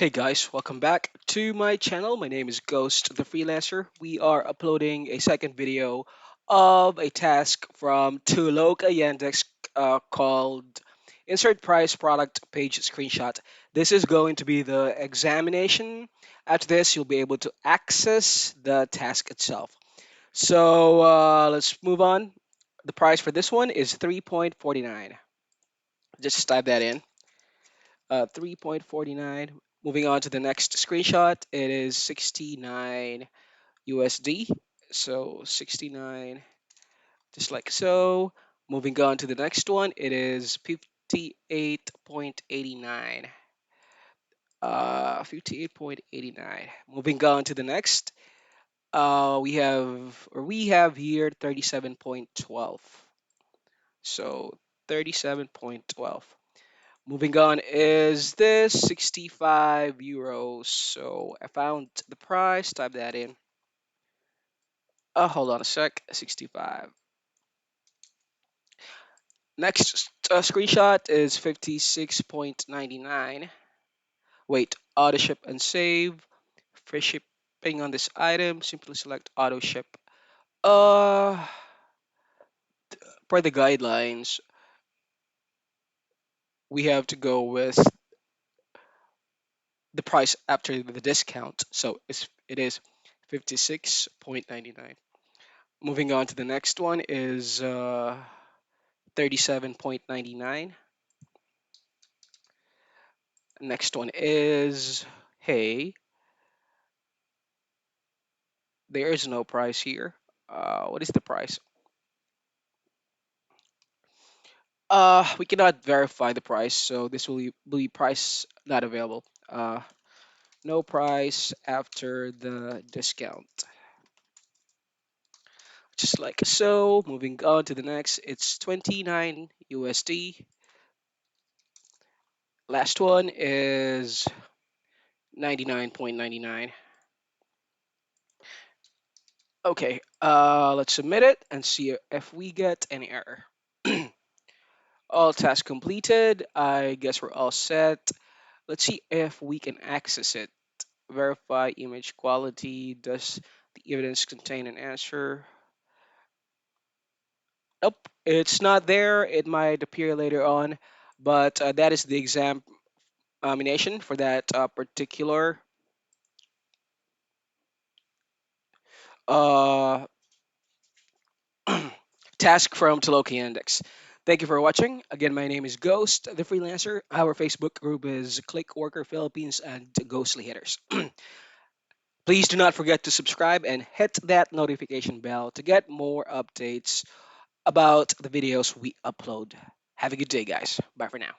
Hey guys, welcome back to my channel. My name is Ghost the Freelancer. We are uploading a second video of a task from Toloka called Insert Price Product Page Screenshot. This is going to be the examination. After this, you'll be able to access the task itself. So let's move on. The price for this one is 3.49. Just type that in. 3.49. Moving on to the next screenshot, it is 69 USD. So 69, just like so. Moving on to the next one, it is 58.89. 58.89. Moving on to the next, we have here 37.12. So 37.12. Moving on is this 65 euros. So I found the price, type that in. Hold on a sec, 65. Next screenshot is 56.99. Wait, auto ship and save. Free shipping on this item. Simply select auto ship. Uh, per the guidelines, we have to go with the price after the discount. So it is 56.99. Moving on to the next one is 37.99. Next one is, hey, there is no price here. What is the price? We cannot verify the price, so this will be price not available. No price after the discount. Just like so. Moving on to the next, it's 29 USD. Last one is 99.99. Okay, let's submit it and see if we get any error. All tasks completed. I guess we're all set. Let's see if we can access it. Verify image quality. Does the evidence contain an answer? Nope, it's not there. It might appear later on, but that is the examination for that particular uh, task from Toloka Index. Thank you for watching. Again, my name is Ghost, the freelancer. Our Facebook group is Click Worker Philippines and Ghostly Hitters. Please do not forget to subscribe and hit that notification bell to get more updates about the videos we upload. Have a good day, guys. Bye for now.